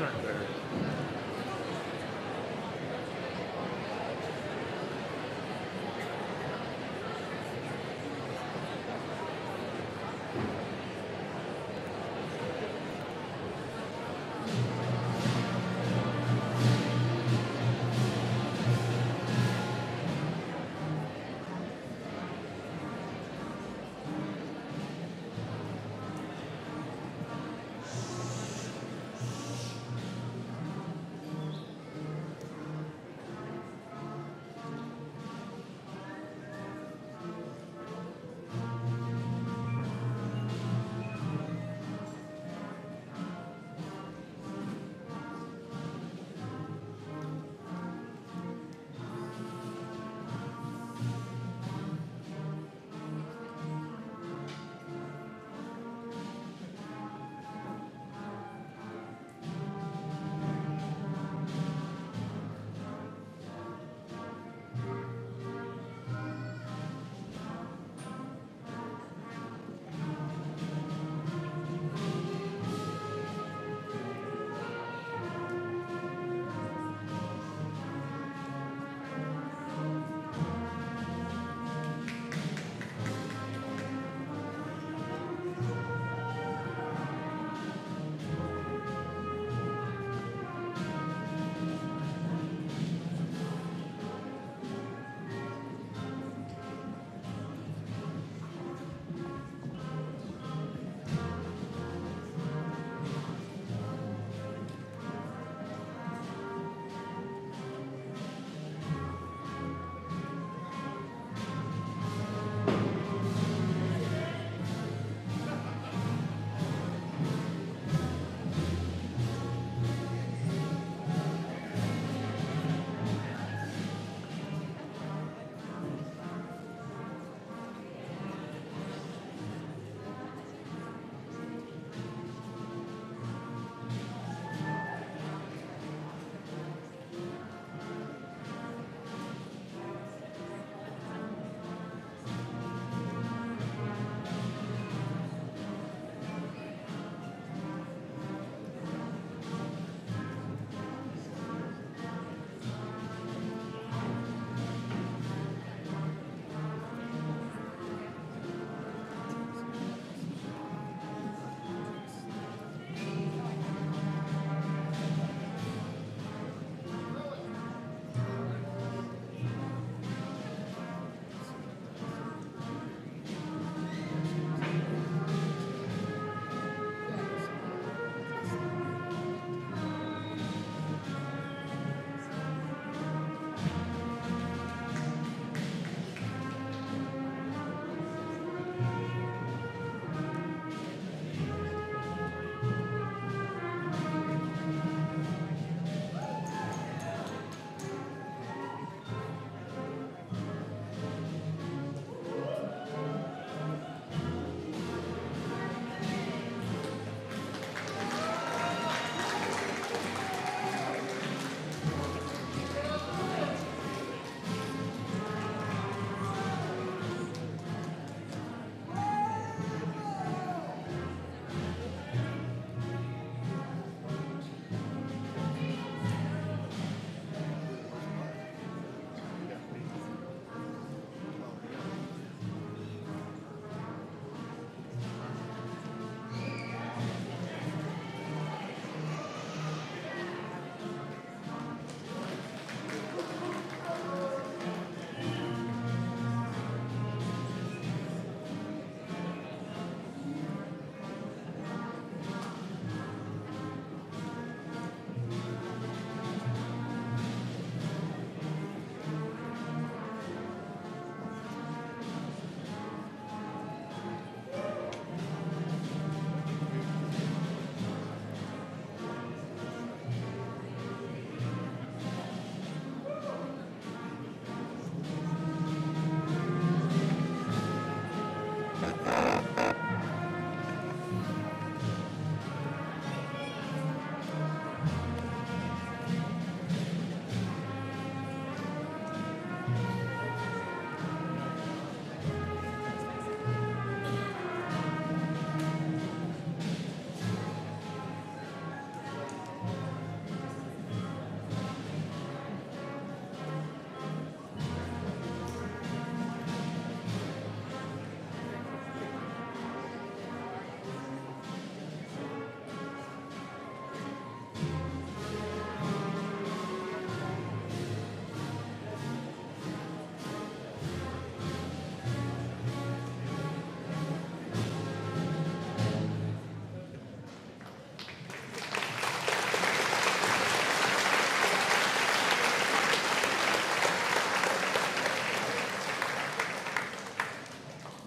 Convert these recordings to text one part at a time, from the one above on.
aren't fair.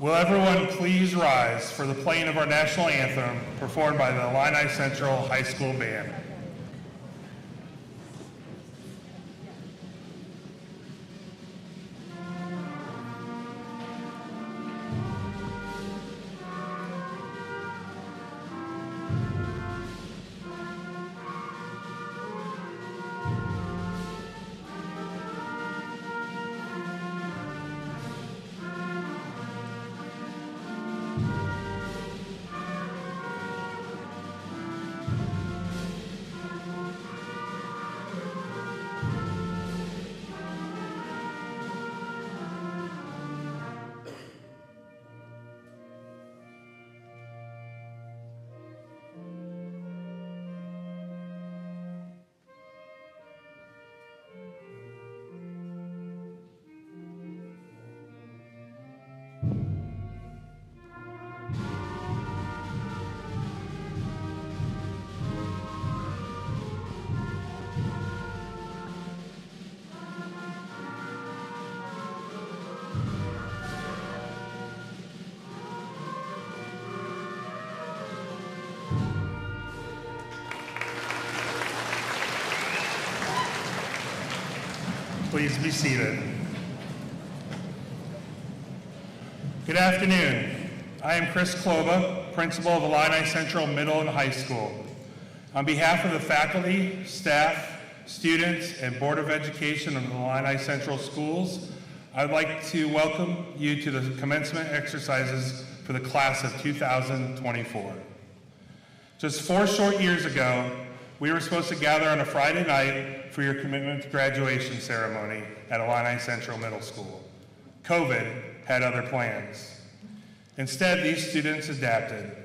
Will everyone please rise for the playing of our national anthem performed by the Illini Central High School Band. Please be seated. Good afternoon. I am Chris Kloba, principal of Illini Central Middle and High School. On behalf of the faculty, staff, students, and Board of Education of the Illini Central Schools, I'd like to welcome you to the commencement exercises for the class of 2024. Just 4 short years ago, we were supposed to gather on a Friday night for your commitment graduation ceremony at Illini Central Middle School. COVID had other plans. Instead, these students adapted.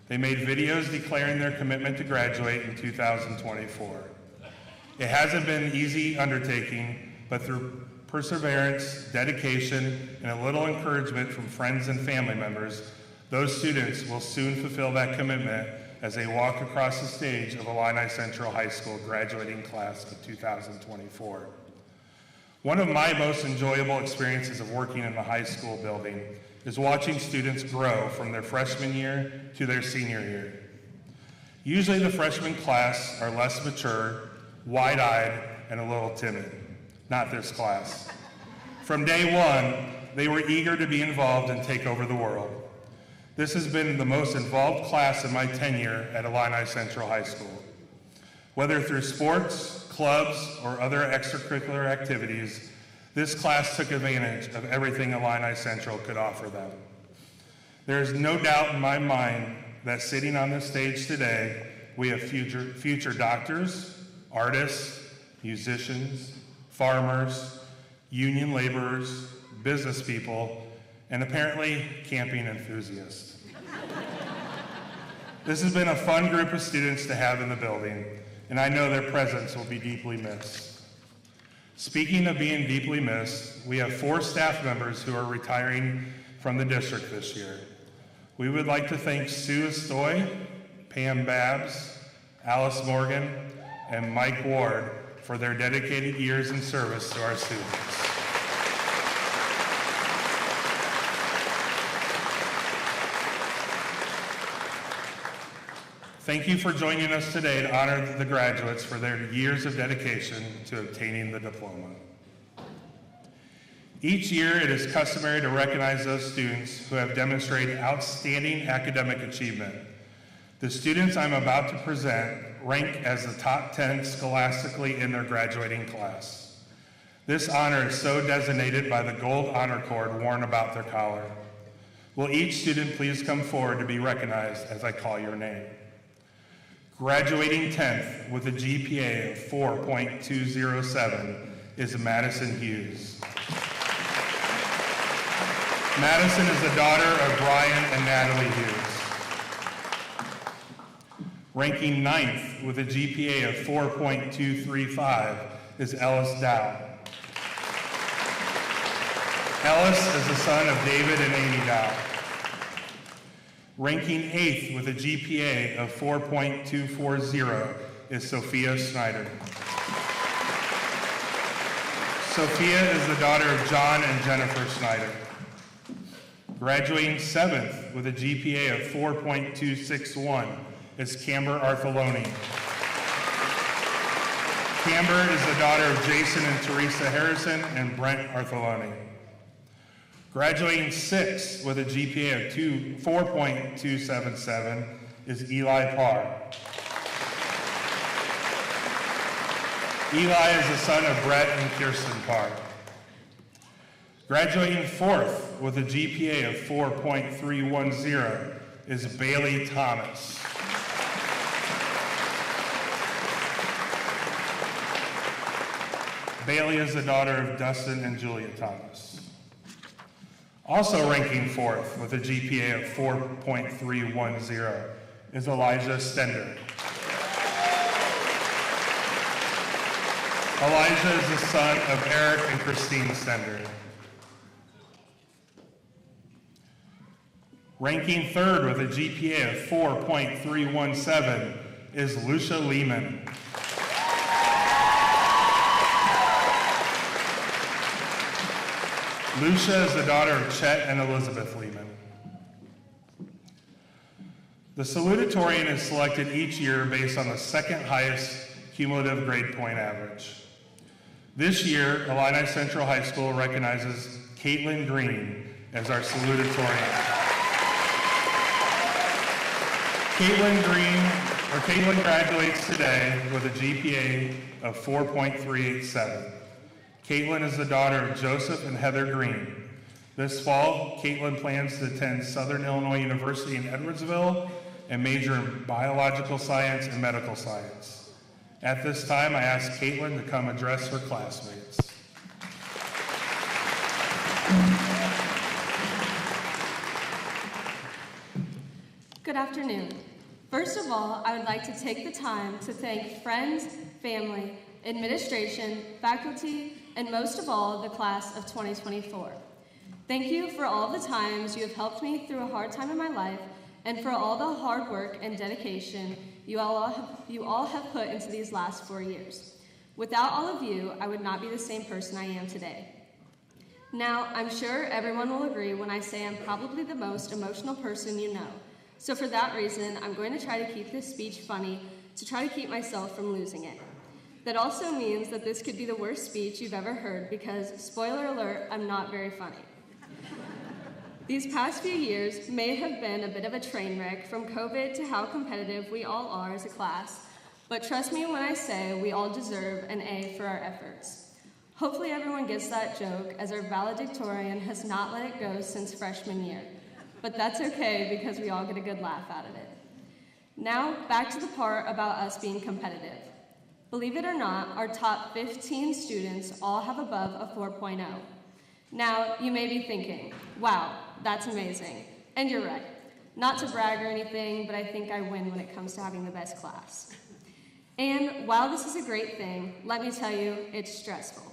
They made videos declaring their commitment to graduate in 2024. It hasn't been an easy undertaking, but through perseverance, dedication, and a little encouragement from friends and family members, those students will soon fulfill that commitment as they walk across the stage of Illini Central High School graduating class of 2024. One of my most enjoyable experiences of working in the high school building is watching students grow from their freshman year to their senior year. Usually the freshman class are less mature, wide-eyed, and a little timid. Not this class. From day one, they were eager to be involved and take over the world. This has been the most involved class in my tenure at Illini Central High School. Whether through sports, clubs, or other extracurricular activities, this class took advantage of everything Illini Central could offer them. There is no doubt in my mind that sitting on this stage today, we have future doctors, artists, musicians, farmers, union laborers, business people, and apparently camping enthusiasts. This has been a fun group of students to have in the building, and I know their presence will be deeply missed. Speaking of being deeply missed, we have 4 staff members who are retiring from the district this year. We would like to thank Sue Estoy, Pam Babbs, Alice Morgan, and Mike Ward for their dedicated years in service to our students. Thank you for joining us today to honor the graduates for their years of dedication to obtaining the diploma. Each year, it is customary to recognize those students who have demonstrated outstanding academic achievement. The students I'm about to present rank as the top 10 scholastically in their graduating class. This honor is so designated by the gold honor cord worn about their collar. Will each student please come forward to be recognized as I call your name? Graduating 10th with a GPA of 4.207 is Madison Hughes. Madison is the daughter of Brian and Natalie Hughes. Ranking 9th with a GPA of 4.235 is Ellis Dow. Ellis is the son of David and Amy Dow. Ranking 8th with a GPA of 4.240 is Sophia Snyder. Sophia is the daughter of John and Jennifer Snyder. Graduating 7th with a GPA of 4.261 is Camber Artheloni. Camber is the daughter of Jason and Teresa Harrison and Brent Artheloni. Graduating 6th with a GPA of 4.277 is Eli Parr. Eli is the son of Brett and Kirsten Parr. Graduating 4th with a GPA of 4.310 is Bailey Thomas. Bailey is the daughter of Dustin and Julia Thomas. Also ranking 4th with a GPA of 4.310 is Elijah Stender. Elijah is the son of Eric and Christine Stender. Ranking 3rd with a GPA of 4.317 is Lucia Lehman. Lucia is the daughter of Chet and Elizabeth Lehman. The Salutatorian is selected each year based on the second highest cumulative grade point average. This year, Illini Central High School recognizes Caitlin Green as our Salutatorian. Caitlin graduates today with a GPA of 4.387. Caitlin is the daughter of Joseph and Heather Green. This fall, Caitlin plans to attend Southern Illinois University in Edwardsville and major in biological science and medical science. At this time, I ask Caitlin to come address her classmates. Good afternoon. First of all, I would like to take the time to thank friends, family, administration, faculty, and most of all, the class of 2024. Thank you for all the times you have helped me through a hard time in my life and for all the hard work and dedication you all have put into these last 4 years. Without all of you, I would not be the same person I am today. Now, I'm sure everyone will agree when I say I'm probably the most emotional person you know. So for that reason, I'm going to try to keep this speech funny to try to keep myself from losing it. That also means that this could be the worst speech you've ever heard because, spoiler alert, I'm not very funny. These past few years may have been a bit of a train wreck from COVID to how competitive we all are as a class, but trust me when I say we all deserve an A for our efforts. Hopefully everyone gets that joke, as our valedictorian has not let it go since freshman year, but that's okay because we all get a good laugh out of it. Now, back to the part about us being competitive. Believe it or not, our top 15 students all have above a 4.0. Now, you may be thinking, wow, that's amazing. And you're right. Not to brag or anything, but I think I win when it comes to having the best class. And while this is a great thing, let me tell you, it's stressful.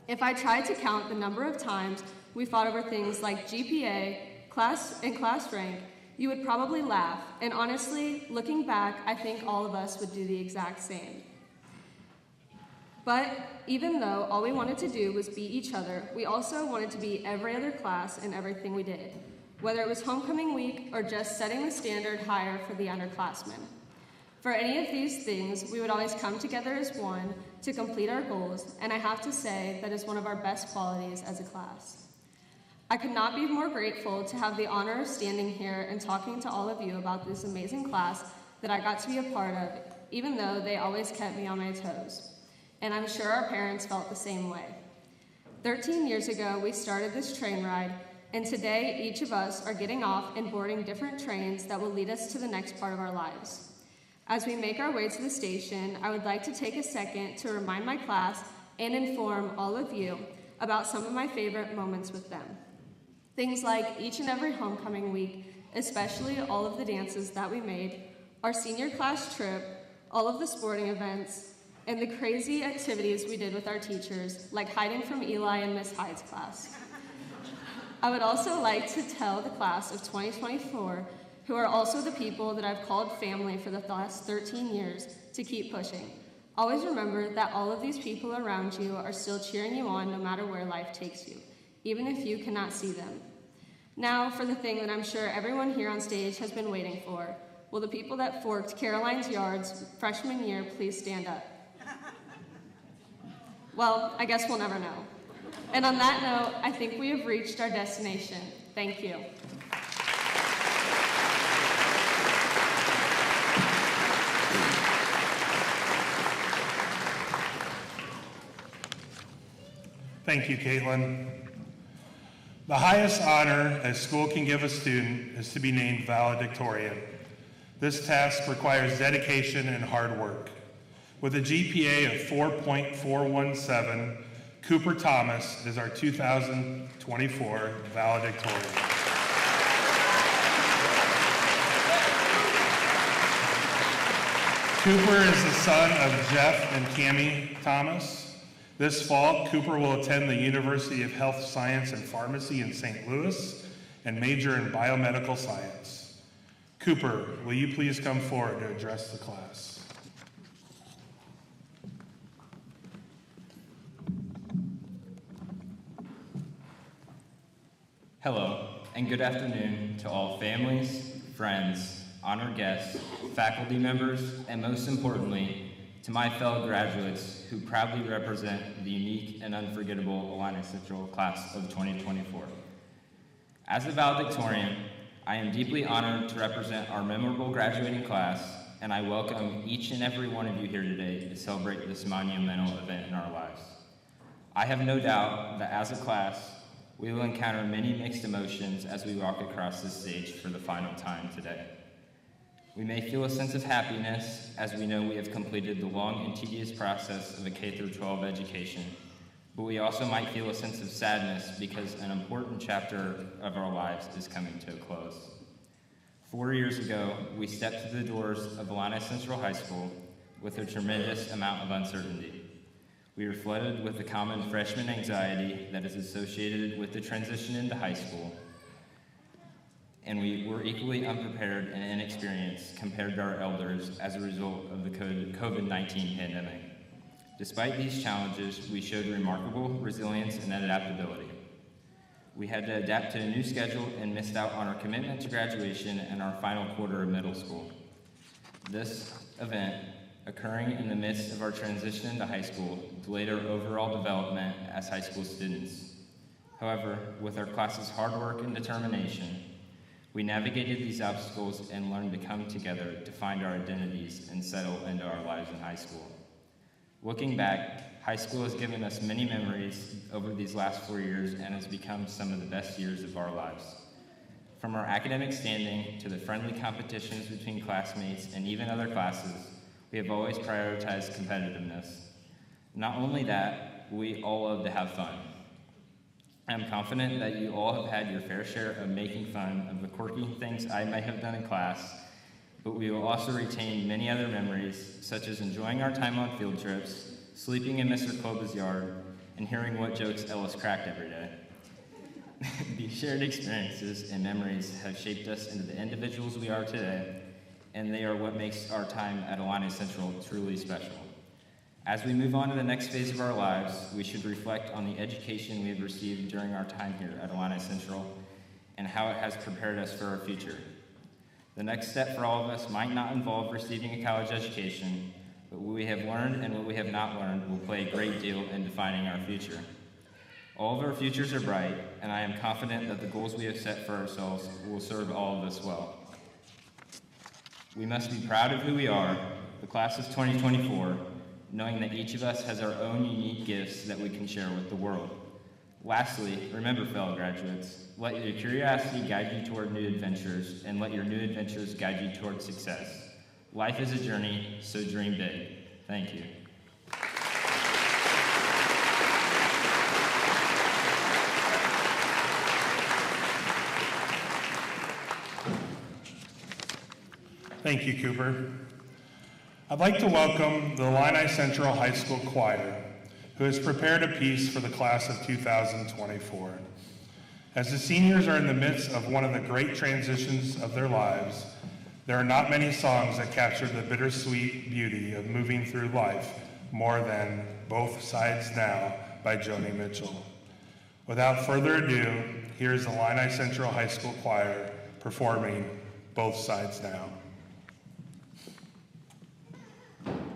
If I tried to count the number of times we fought over things like GPA, class, and class rank, you would probably laugh. And honestly, looking back, I think all of us would do the exact same. But even though all we wanted to do was beat each other, we also wanted to beat every other class in everything we did, whether it was homecoming week or just setting the standard higher for the underclassmen. For any of these things, we would always come together as one to complete our goals, and I have to say that is one of our best qualities as a class. I could not be more grateful to have the honor of standing here and talking to all of you about this amazing class that I got to be a part of, even though they always kept me on my toes. And I'm sure our parents felt the same way. 13 years ago, we started this train ride, and today each of us are getting off and boarding different trains that will lead us to the next part of our lives. As we make our way to the station, I would like to take a second to remind my class and inform all of you about some of my favorite moments with them. Things like each and every homecoming week, especially all of the dances that we made, our senior class trip, all of the sporting events, and the crazy activities we did with our teachers, like hiding from Eli in Miss Hyde's class. I would also like to tell the class of 2024, who are also the people that I've called family for the last 13 years, to keep pushing. Always remember that all of these people around you are still cheering you on no matter where life takes you, even if you cannot see them. Now for the thing that I'm sure everyone here on stage has been waiting for. Will the people that forked Caroline's yards freshman year please stand up? Well, I guess we'll never know. And on that note, I think we have reached our destination. Thank you. Thank you, Caitlin. The highest honor a school can give a student is to be named valedictorian. This task requires dedication and hard work. With a GPA of 4.417, Cooper Thomas is our 2024 valedictorian. Cooper is the son of Jeff and Cammie Thomas. This fall, Cooper will attend the University of Health Science and Pharmacy in St. Louis and major in biomedical science. Cooper, will you please come forward to address the class? Hello, and good afternoon to all families, friends, honored guests, faculty members, and most importantly, to my fellow graduates who proudly represent the unique and unforgettable Illini Central Class of 2024. As a valedictorian, I am deeply honored to represent our memorable graduating class, and I welcome each and every one of you here today to celebrate this monumental event in our lives. I have no doubt that as a class, we will encounter many mixed emotions as we walk across this stage for the final time today. We may feel a sense of happiness as we know we have completed the long and tedious process of a K-12 education, but we also might feel a sense of sadness because an important chapter of our lives is coming to a close. 4 years ago, we stepped through the doors of Illini Central High School with a tremendous amount of uncertainty. We were flooded with the common freshman anxiety that is associated with the transition into high school, and we were equally unprepared and inexperienced compared to our elders as a result of the COVID-19 pandemic. Despite these challenges, we showed remarkable resilience and adaptability. We had to adapt to a new schedule and missed out on our commitment to graduation and our final quarter of middle school. This event, occurring in the midst of our transition into high school, delayed our overall development as high school students. However, with our class's hard work and determination, we navigated these obstacles and learned to come together to find our identities and settle into our lives in high school. Looking back, high school has given us many memories over these last 4 years and has become some of the best years of our lives. From our academic standing to the friendly competitions between classmates and even other classes, we have always prioritized competitiveness. Not only that, we all love to have fun. I'm confident that you all have had your fair share of making fun of the quirky things I might have done in class, but we will also retain many other memories, such as enjoying our time on field trips, sleeping in Mr. Kloba's yard, and hearing what jokes Ellis cracked every day. These shared experiences and memories have shaped us into the individuals we are today, and they are what makes our time at Illini Central truly special. As we move on to the next phase of our lives, we should reflect on the education we have received during our time here at Illini Central and how it has prepared us for our future. The next step for all of us might not involve receiving a college education, but what we have learned and what we have not learned will play a great deal in defining our future. All of our futures are bright, and I am confident that the goals we have set for ourselves will serve all of us well. We must be proud of who we are, the class of 2024, knowing that each of us has our own unique gifts that we can share with the world. Lastly, remember, fellow graduates, let your curiosity guide you toward new adventures, and let your new adventures guide you toward success. Life is a journey, so dream big. Thank you. Thank you, Cooper. I'd like to welcome the Illini Central High School Choir, who has prepared a piece for the class of 2024. As the seniors are in the midst of one of the great transitions of their lives, there are not many songs that capture the bittersweet beauty of moving through life more than Both Sides Now by Joni Mitchell. Without further ado, Here's the Illini Central High School Choir performing Both Sides Now. Boys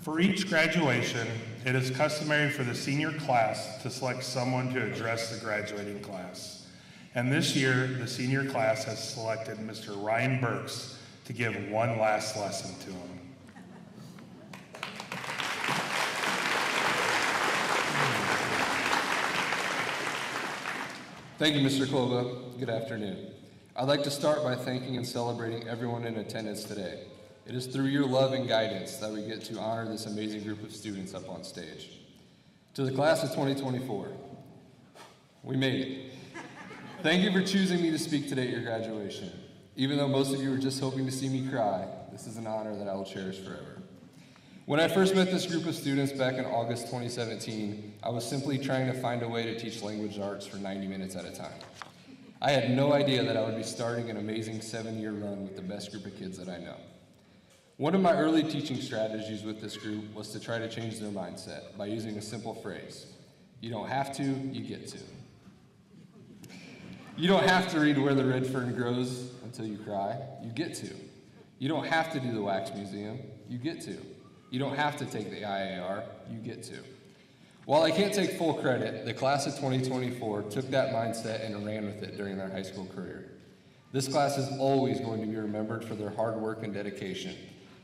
For each graduation, it is customary for the senior class to select someone to address the graduating class. And this year, the senior class has selected Mr. Ryan Burks to give one last lesson to him. Thank you, Mr. Kloba. Good afternoon. I'd like to start by thanking and celebrating everyone in attendance today. It is through your love and guidance that we get to honor this amazing group of students up on stage. To the class of 2024, we made it. Thank you for choosing me to speak today at your graduation. Even though most of you were just hoping to see me cry, this is an honor that I will cherish forever. When I first met this group of students back in August 2017, I was simply trying to find a way to teach language arts for 90 minutes at a time. I had no idea that I would be starting an amazing 7-year run with the best group of kids that I know. One of my early teaching strategies with this group was to try to change their mindset by using a simple phrase. You don't have to, you get to. You don't have to read Where the Red Fern Grows until you cry, you get to. You don't have to do the Wax Museum, you get to. You don't have to take the IAR, you get to. While I can't take full credit, the class of 2024 took that mindset and ran with it during their high school career. This class is always going to be remembered for their hard work and dedication,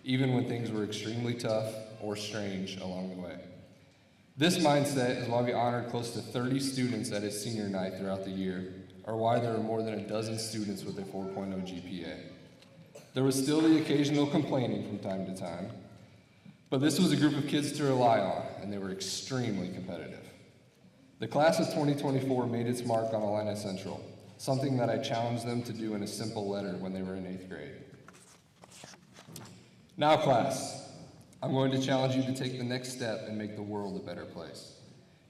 even when things were extremely tough or strange along the way. This mindset is why we honored close to 30 students at his senior night throughout the year, or why there were more than a dozen students with a 4.0 GPA. There was still the occasional complaining from time to time, but this was a group of kids to rely on, and they were extremely competitive. The class of 2024 made its mark on Illini Central, something that I challenged them to do in a simple letter when they were in 8th grade. Now, class, I'm going to challenge you to take the next step and make the world a better place.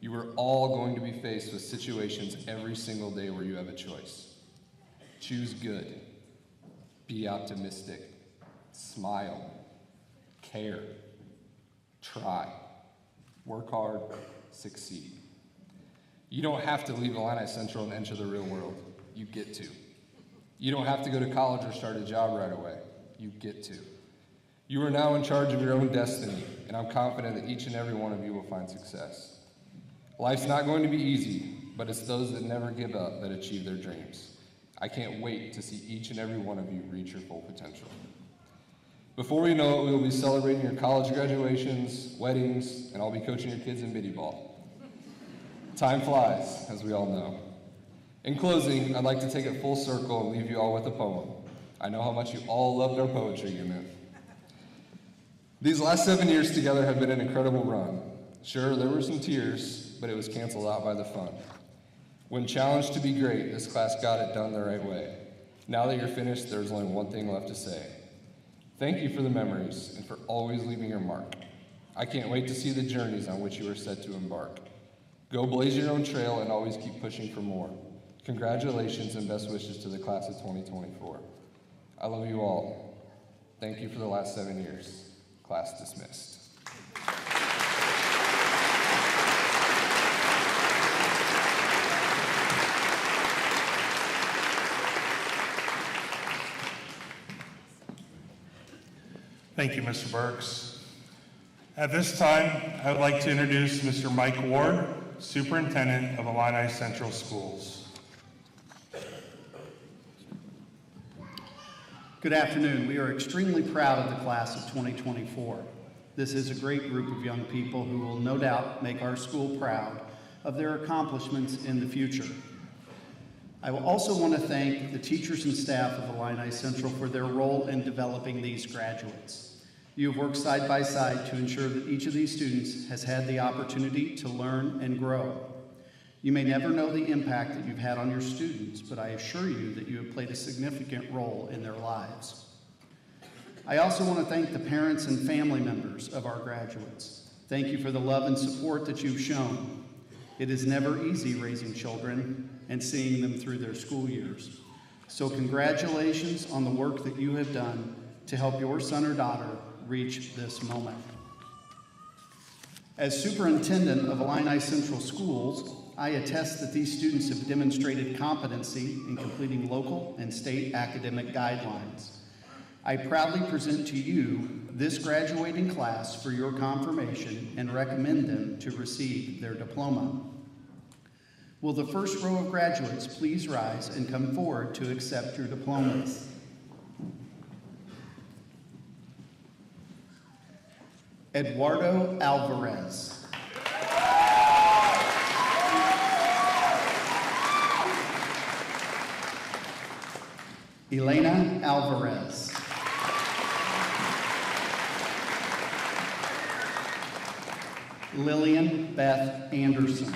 You are all going to be faced with situations every single day where you have a choice. Choose good. Be optimistic. Smile. Care. Try. Work hard. Succeed. You don't have to leave Illini Central and enter the real world. You get to. You don't have to go to college or start a job right away. You get to. You are now in charge of your own destiny, and I'm confident that each and every one of you will find success. Life's not going to be easy, but it's those that never give up that achieve their dreams. I can't wait to see each and every one of you reach your full potential. Before we know it, we will be celebrating your college graduations, weddings, and I'll be coaching your kids in biddy ball. Time flies, as we all know. In closing, I'd like to take it full circle and leave you all with a poem. I know how much you all loved our poetry unit. These last 7 years together have been an incredible run. Sure, there were some tears, but it was canceled out by the fun. When challenged to be great, this class got it done the right way. Now that you're finished, there's only one thing left to say. Thank you for the memories and for always leaving your mark. I can't wait to see the journeys on which you are set to embark. Go blaze your own trail and always keep pushing for more. Congratulations and best wishes to the class of 2024. I love you all. Thank you for the last 7 years. Class dismissed. Thank you, Mr. Burks. At this time, I would like to introduce Mr. Mike Ward, Superintendent of Illini Central Schools. Good afternoon. We are extremely proud of the class of 2024. This is a great group of young people who will no doubt make our school proud of their accomplishments in the future. I will also want to thank the teachers and staff of Illini Central for their role in developing these graduates. You have worked side by side to ensure that each of these students has had the opportunity to learn and grow. You may never know the impact that you've had on your students, but I assure you that you have played a significant role in their lives. I also want to thank the parents and family members of our graduates. Thank you for the love and support that you've shown. It is never easy raising children and seeing them through their school years. So congratulations on the work that you have done to help your son or daughter reach this moment. As superintendent of Illini Central Schools, I attest that these students have demonstrated competency in completing local and state academic guidelines. I proudly present to you this graduating class for your confirmation and recommend them to receive their diploma. Will the first row of graduates please rise and come forward to accept your diplomas? Eduardo Alvarez. Elena Alvarez. Lillian Beth Anderson.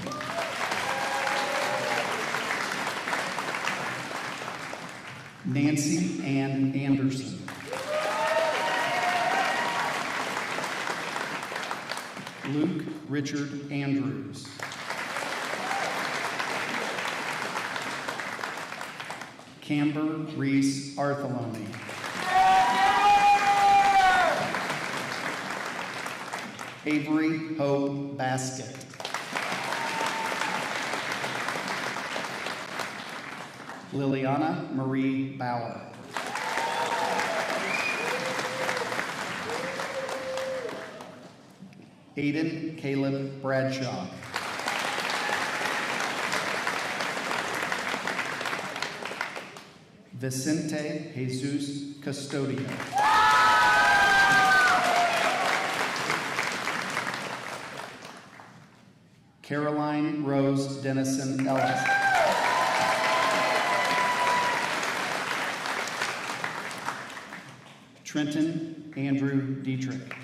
Nancy Ann Anderson. Luke Richard Andrews. Camber Reese Artheloni. Avery Hope Basket. Liliana Marie Bauer. Aiden Caleb Bradshaw. Vicente Jesus Custodio. Caroline Rose Dennison Ellis. Trenton Andrew Dietrich.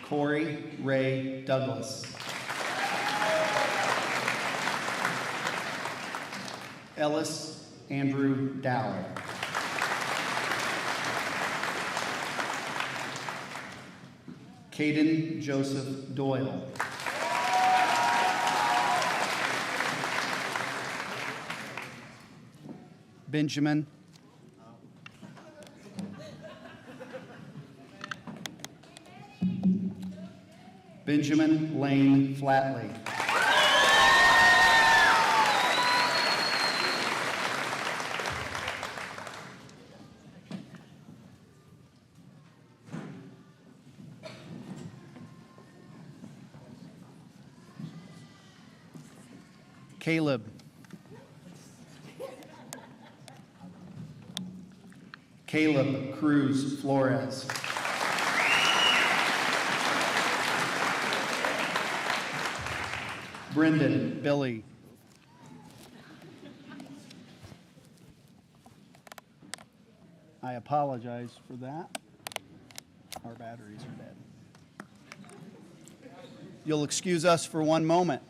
Corey Ray Douglas. Ellis Andrew Dow. Caden Joseph Doyle. Benjamin Lane Flatley. Caleb Cruz Flores. Brendan Billy. I apologize for that. Our batteries are dead. You'll excuse us for one moment.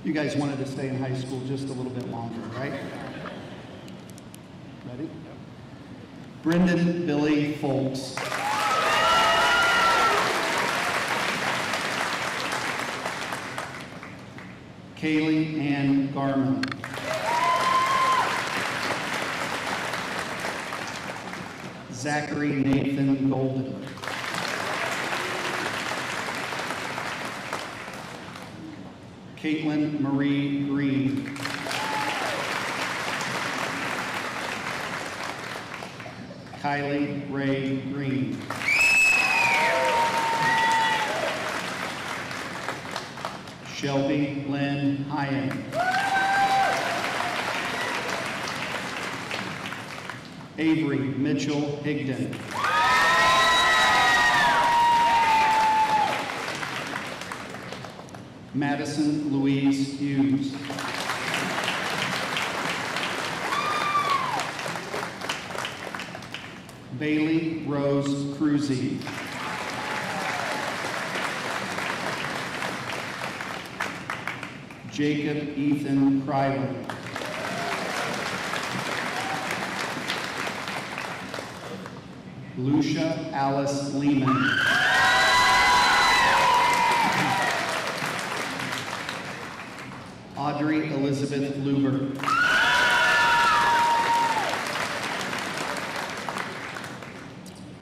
You guys wanted to stay in high school just a little bit longer, right? Ready? Brendan Billy Foltz. Kaylee Ann Garman. Zachary Nathan Golden. Caitlin Marie Green. Kylie Ray Green. Shelby Lynn Hyen. Avery Mitchell Higdon. Madison Louise Hughes. Bailey Rose Cruzy. Jacob Ethan Kryland. Lucia Alice Lehman. Audrey Elizabeth Luber.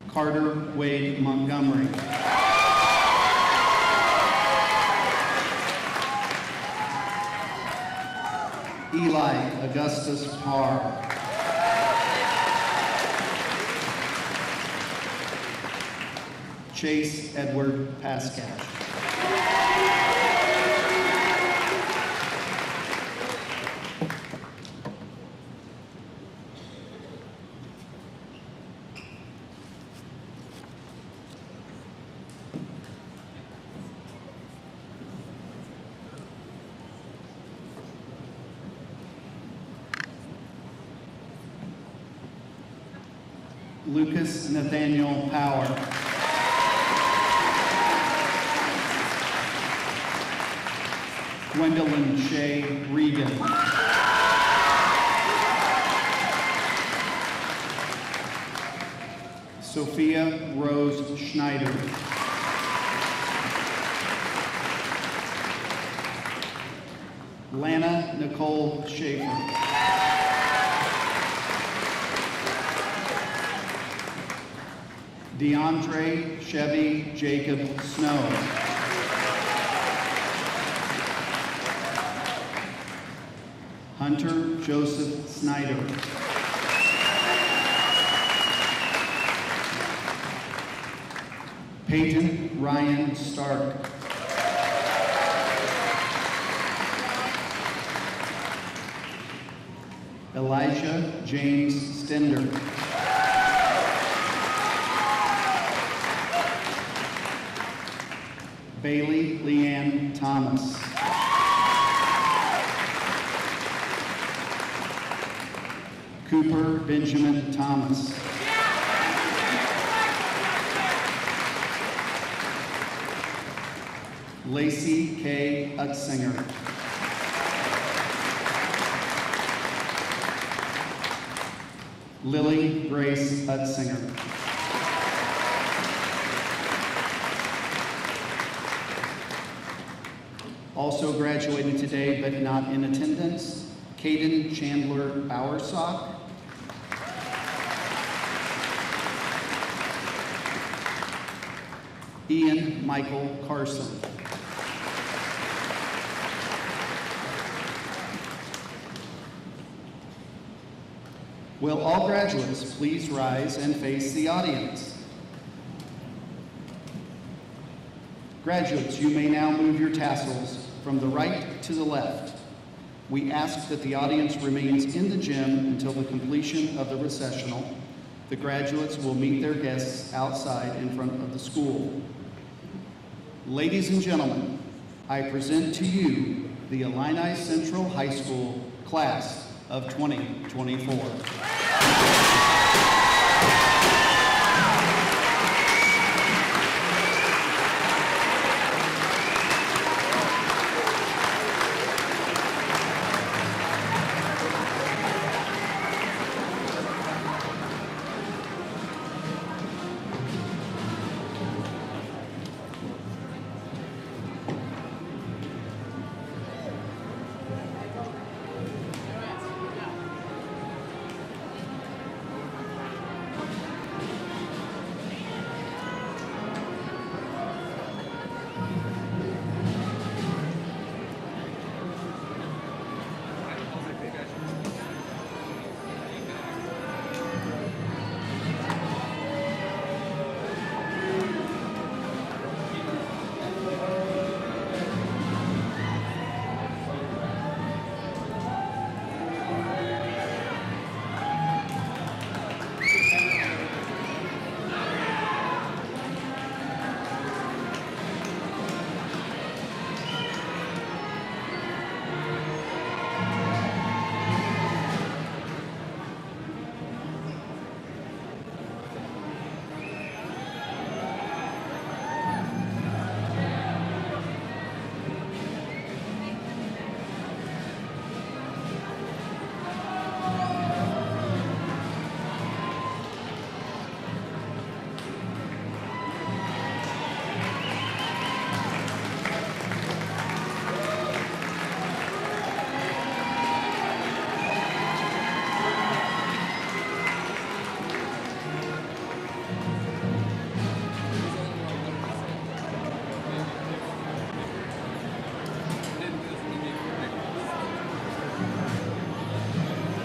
Carter Wade Montgomery. Eli Augustus Parr. Chase Edward Pascash. Lucas Nathaniel Power. Gwendolyn Shea Regan. Sophia Rose Schneider. Lana Nicole Schaefer. DeAndre Chevy Jacob Snow. Hunter Joseph Snyder. Peyton Ryan Stark. Elijah James Stender. Bailey Leanne Thomas. Cooper Benjamin Thomas. Lacey K. Utzinger. Lily Grace Utzinger. Also graduating today but not in attendance, Caden Chandler Bowersock. Ian Michael Carson. Will all graduates please rise and face the audience? Graduates, you may now move your tassels from the right to the left. We ask that the audience remains in the gym until the completion of the recessional. The graduates will meet their guests outside in front of the school. Ladies and gentlemen, I present to you the Illini Central High School Class of 2024.